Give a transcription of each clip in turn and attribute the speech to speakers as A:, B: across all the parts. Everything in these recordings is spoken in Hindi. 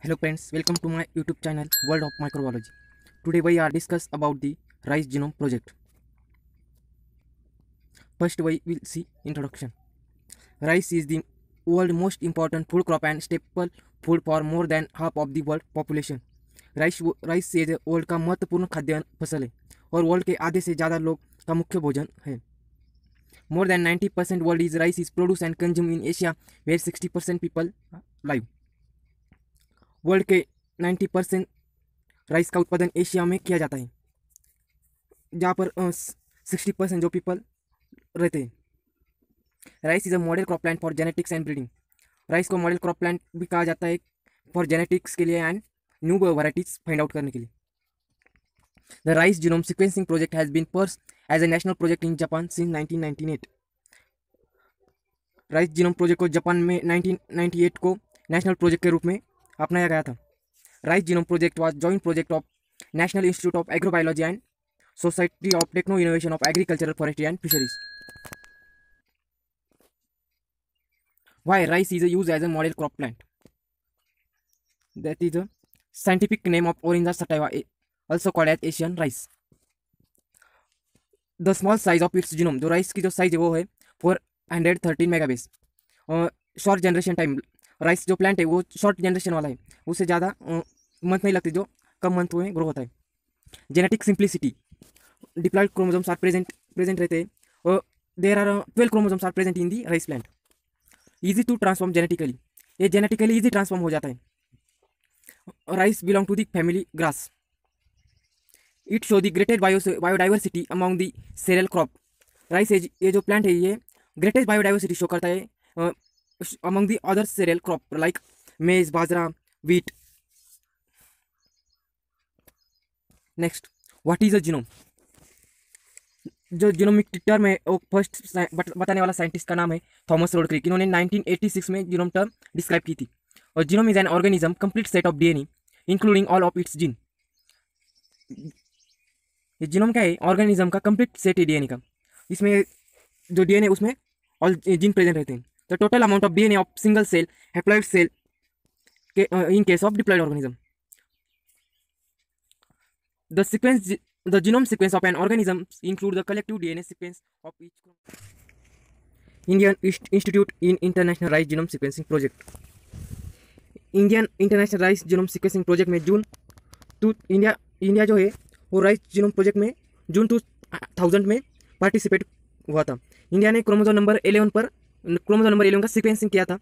A: Hello friends, welcome to my YouTube channel World of Microbiology. Today we are discuss about the rice genome project. First we will see introduction. Rice is the world's most important food crop and staple food for more than half of the world population. Rice ये वर्ल्ड का महत्वपूर्ण खाद्य फसल है और वर्ल्ड के आधे से ज़्यादा लोग का मुख्य भोजन है. More than 90% world is rice is produced and consumed in Asia where 60% people live. World के 90% राइस का उत्पादन एशिया में किया जाता है जहाँ पर 60% जो पीपल रहते हैं. Rice is a model crop plant for genetics and breeding. Rice को मॉडल क्रॉप प्लांट भी कहा जाता है फॉर जेनेटिक्स के लिए and new varieties find out करने के लिए. The rice genome sequencing project has been pursued as a national project in Japan since 1998. Rice genome project को जापान में 1998 को नेशनल प्रोजेक्ट के रूप में अपनाया गया था. Rice genome project was joint project of national institute of agrobiology and society of techno innovation of agricultural forestry and fisheries. Why rice is used as a model crop plant? That is the scientific name of Oryza sativa, also called as Asian rice. The small size of its genome, जो राइस की जो साइज है वो है 413 मेगाबेस. और शॉर्ट जनरेशन टाइम, राइस जो प्लांट है वो शॉर्ट जनरेशन वाला है, उससे ज़्यादा मंथ नहीं लगते, जो कम मंथ में ग्रो होता है. Genetic simplicity, diploid chromosomes are present रहते हैं और there are 12 chromosomes are present in the rice plant. Easy to transform genetically, ये जेनेटिकली ईजी ट्रांसफॉर्म हो जाता है. Rice belong to the family grass. It show the greatest biodiversity among the cereal crop. Rice ये जो प्लांट है ये ग्रेटेस्ट बायोडाइवर्सिटी शो करता है among the other cereal crop like maize, बाजरा, wheat. Next, what is a genome? जो जीनोमिक टर्म है वो फर्स्ट बताने वाला साइंटिस्ट का नाम है थॉमस रोडक्रिक. इन्होंने 1986 में जीनोम टर्म डिस्क्राइब की थी. और genome is an organism complete set of DNA including all of its gene. ये जीनोम क्या है? ऑर्गेनिज्म का कंप्लीट सेट है डीएनए का. इसमें जो डीएनए उसमें ऑल जीन प्रेजेंट रहते हैं. The total amount of DNA of single cell haploid cell के in case of diploid organism. The genome sequence of an organism include the collective DNA sequence of each. Indian Institute in International Rice Genome Sequencing Project. Indian international rice genome sequencing project में इंडिया जो है वो राइस जीनोम प्रोजेक्ट में जून 2000 में पार्टिसिपेट हुआ था. इंडिया ने क्रोमोसोम नंबर 11 का सीक्वेंसिंग किया था.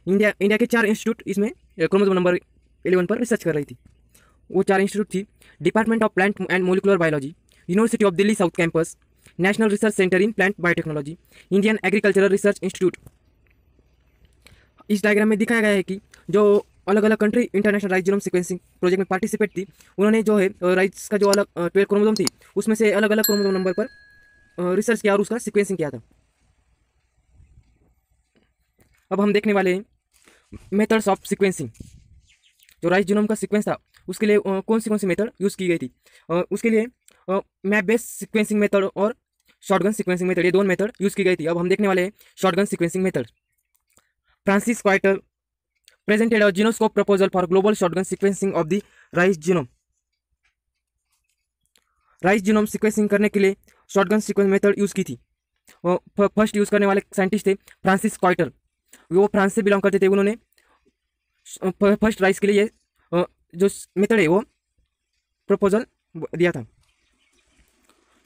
A: इंडिया के 4 इंस्टीट्यूट इसमें क्रोमोसोम नंबर 11 पर रिसर्च कर रही थी. वो 4 इंस्टीट्यूट थी: department of plant and molecular biology, university of Delhi south campus, national research centre in plant biotechnology, Indian agricultural research institute. इस डायग्राम में दिखाया गया है कि जो अलग अलग country international rice genome sequencing project में पार्टिसिपेट थी, उन्होंने जो है राइस का जो अलग 12 क्रोमोसोम थी उसमें से अलग अलग क्रोमोसोम नंबर पर रिसर्च किया और उसका सीक्वेंसिंग किया था. अब हम देखने वाले हैं मेथड्स ऑफ सीक्वेंसिंग. जो राइस जीनोम का सीक्वेंस था उसके लिए कौन सी मेथड यूज़ की गई थी. उसके लिए मैप बेस्ड सीक्वेंसिंग मेथड और शॉटगन सीक्वेंसिंग मेथड, ये 2 मेथड यूज़ की गई थी. अब हम देखने वाले हैं shotgun sequencing method. Francis Quetier presented a Genoscope proposal for global shotgun sequencing of the rice genome. Rice genome sequencing करने के लिए शॉटगन सीक्वेंस मेथड यूज़ की थी. फर्स्ट यूज़ करने वाले साइंटिस्ट थे फ्रांसिस क्वाइटर. वो फ्रांस से बिलोंग करते थे. उन्होंने फर्स्ट राइस के लिए जो मेथड है वो प्रपोजल दिया था.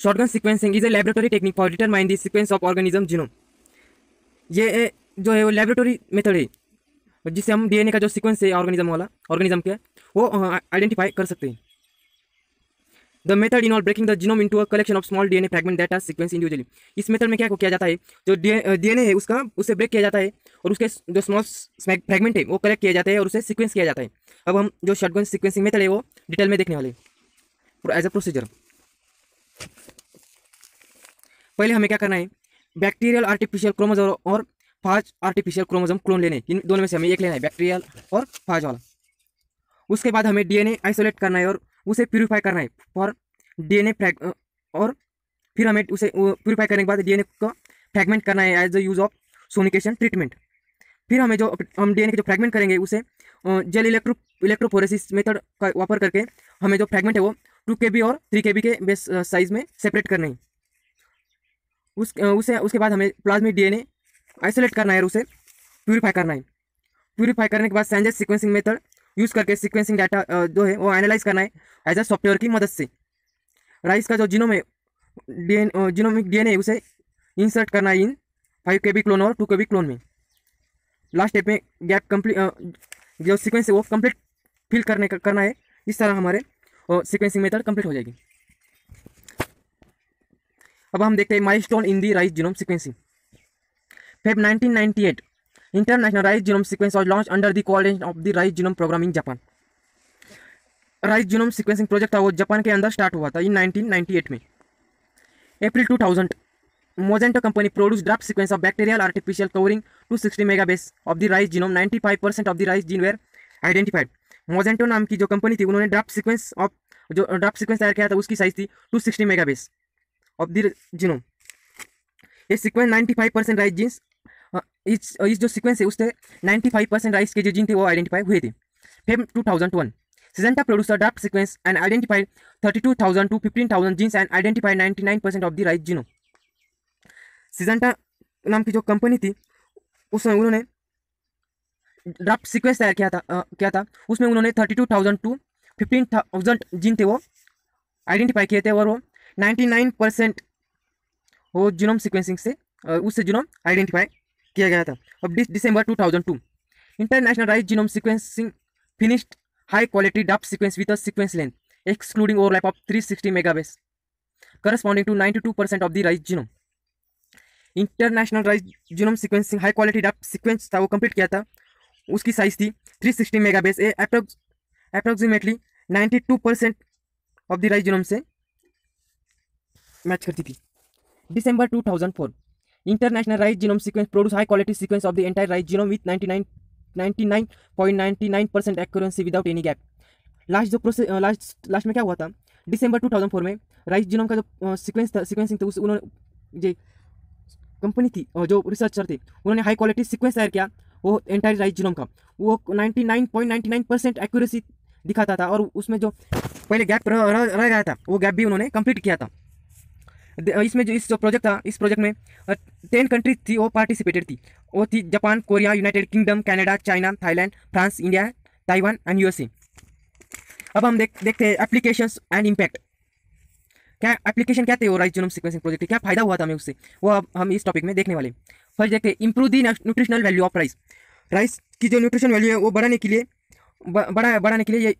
A: Shotgun sequencing is a laboratory technique for determine the sequence of organism genome. ये जो है वो लैबोरेटरी मेथड है जिससे हम डीएनए का जो सीक्वेंस है ऑर्गेनिज्म के वो आइडेंटिफाई कर सकते हैं. The method involve breaking the genome into a collection of small DNA fragment that are sequence individually. इस मेथड में क्या किया जाता है, जो डीएनए है उससे ब्रेक किया जाता है और उसके जो स्मॉल फ्रैगमेंट है वो कलेक्ट किया जाता है और उसे सीक्वेंस किया जाता है. अब हम जो शॉटगन सीक्वेंसिंग मेथड है वो डिटेल में देखने वाले हैं एज अ प्रोसीजर. पहले हमें क्या करना है, बैक्टीरियल आर्टिफिशियल क्रोमोसोम और फाज आर्टिफिशियल क्रोमोसोम क्लोन लेने. इन दोनों में से हमें एक लेना है, बैक्टीरियल और फाज वाला. उसके बाद हमें डीएनए आइसोलेट करना है और उसे प्यूरिफाई करना है फॉर डीएनए और फिर हमें उसे प्यूरिफाई करने के बाद डीएनए को फ्रैगमेंट करना है as the use of sonication treatment. फिर हम डीएनए के जो फ्रैगमेंट करेंगे उसे जेल इलेक्ट्रोफोरेसिस मेथड का वापर करके हमें जो फ्रैगमेंट है वो 2 kb और 3 kb के बेस साइज में सेपरेट करना है। उसके बाद हमें प्लाज्मिक डीएनए आइसोलेट करना है और उसे प्यूरीफाई करना है। प्यूरीफाई करने के बाद सैंजस सीक्वेंसिंग मेथड यूज़ करके सीक्वेंसिंग डाटा जो है वो एनालाइज करना है एज अ सॉफ्टवेयर की मदद से। राइस का जो जीनोम है जीनोमिक डीएनए है उसे इंसर्ट करना है इन 5 kb क्लोन और 2 kb क्लोन में। लास्ट स्टेप में गैप कंप्लीट जो सीक्वेंस है वो कंप्लीट फिल करना है। इस तरह हमारे सीक्वेंसिंग मेथड कंप्लीट हो जाएगी। अब हम देखते हैं milestone in the rice genome sequencing. Feb 1998 international rice genome sequence was launch under the coordination of the rice genome program in Japan. Rice genome sequencing project था वो जापान के अंदर स्टार्ट हुआ था इन 1998 में। April 2000 Monsanto company produce draft sequence of bacterial artificial covering 260 megabase of the rice genome. 95% of the rice gene were identified. Monsanto नाम की जो कंपनी थी उन्होंने ड्राफ्ट सीक्वेंस तैयार किया था, उसकी साइज थी 260 मेगाबेस ऑफ द जीनोम। ये सीक्वेंस 95% राइस जीन्स इस जो सीक्वेंस है उससे 95% राइस के जो जीन थे वो आइडेंटिफाई हुए थे। Feb 2001 Syngenta produced a draft sequence and identified 32,000 to 15,000 genes and identified 99% of the right genome. Syngenta नाम की जो कंपनी थी उसमें उन्होंने ड्राफ्ट सीक्वेंस तैयार किया था उसमें उन्होंने 32,000 टू 15,000 जीन थे वो आइडेंटिफाई किए थे और वो 99% वो जीनोम सीक्वेंसिंग से उससे जीनोम आइडेंटिफाई किया गया था। अब December 2002 international rice genome sequencing finished high quality draft sequence with a sequence length excluding overlap of 360 megabase corresponding to 92% of the rice genome. International rice genome sequencing high quality draft sequence था वो कंप्लीट किया था, उसकी साइज थी 360 megabase. A approximately 92% of the rice genome से मैच करती थी। December 2004 international rice genome sequence produce high quality sequence of the entire rice genome with 99.99% accuracy without any gap. Last में क्या हुआ था, दिसंबर 2004 में राइस जीनोम का जो सीक्वेंसिंग था उन्होंने जो कंपनी थी और जो रिसर्चर थे उन्होंने हाई क्वालिटी सीक्वेंस तैयार किया वो एंटायर राइस जीनोम का, वो 99.99% एक्यूरेसी दिखाता था और उसमें जो पहले गैप रह गया था वो गैप भी उन्होंने कंप्लीट किया था। इसमें जो प्रोजेक्ट था इस प्रोजेक्ट में 10 कंट्रीज थी वो पार्टिसिपेटेड थी। वो थी Japan, Korea, United kingdom, Canada, China, Thailand, France, India, Taiwan and USA. अब हम देखते हैं एप्लीकेशंस एंड इम्पैक्ट। क्या एप्लीकेशन क्या थे वो राइस जीनोम सीक्वेंसिंग प्रोजेक्ट के, क्या फायदा हुआ था हमें उससे, वो अब हम इस टॉपिक में देखने वाले। फर्स्ट देखते हैं improve the nutritional value of rice. Rice की जो न्यूट्रिशन वैल्यू है वो बढ़ाने के लिए ये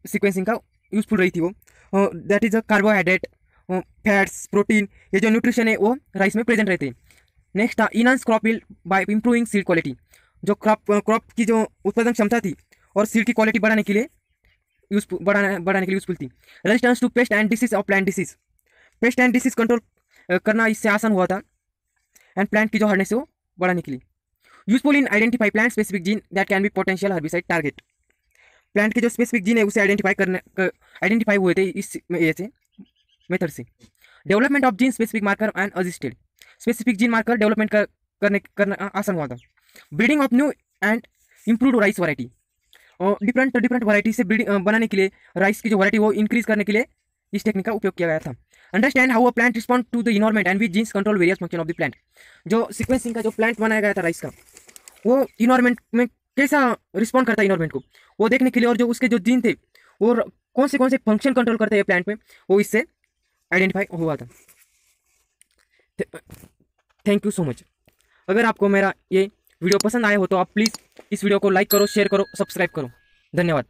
A: सीक्वेंसिंग का यूजफुल रही थी। वो that is a carbohydrate, fats, protein, ये जो न्यूट्रिशन है वो राइस में प्रेजेंट रहते हैं। नेक्स्ट था enhance crop yield by improving seed quality. जो क्रॉप की जो उत्पादन क्षमता थी और सीड की क्वालिटी बढ़ाने के लिए यूजफुल थी। Resistance to pest and disease और plant disease. Pest and disease control करना इससे आसान हुआ था एंड प्लांट की जो हार्डनेस है वो बढ़ाने के लिए। Useful in identify plant specific gene that can be potential herbicide target. Plant के जो स्पेसिफिक जीन है उसे आइडेंटिफाई हुए थे इस मेथड से। Development of gene specific marker and assisted. Specific gene marker development करना आसान हुआ था। Breeding of new and improved rice variety. और डिफरेंट वैरायटी से ब्रीडिंग बनाने के लिए राइस की जो वैरायटी वो इंक्रीज करने के लिए इस टेक्निक का उपयोग किया गया था। Understand how a plant respond to the environment and which genes control various function of the plant. जो सीक्वेंसिंग का जो प्लांट बनाया गया था राइस का वो इन्वायरमेंट में कैसा रिस्पॉन्ड करता है इन्वायरमेंट को वो देखने के लिए, और जो उसके जो जीन थे वो कौन से फंक्शन कंट्रोल करते हैं प्लांट में, वो इससे आइडेंटिफाई हुआ था। Thank you so much. अगर आपको मेरा ये वीडियो पसंद आया हो तो आप प्लीज़ इस वीडियो को लाइक करो, शेयर करो, सब्सक्राइब करो। धन्यवाद।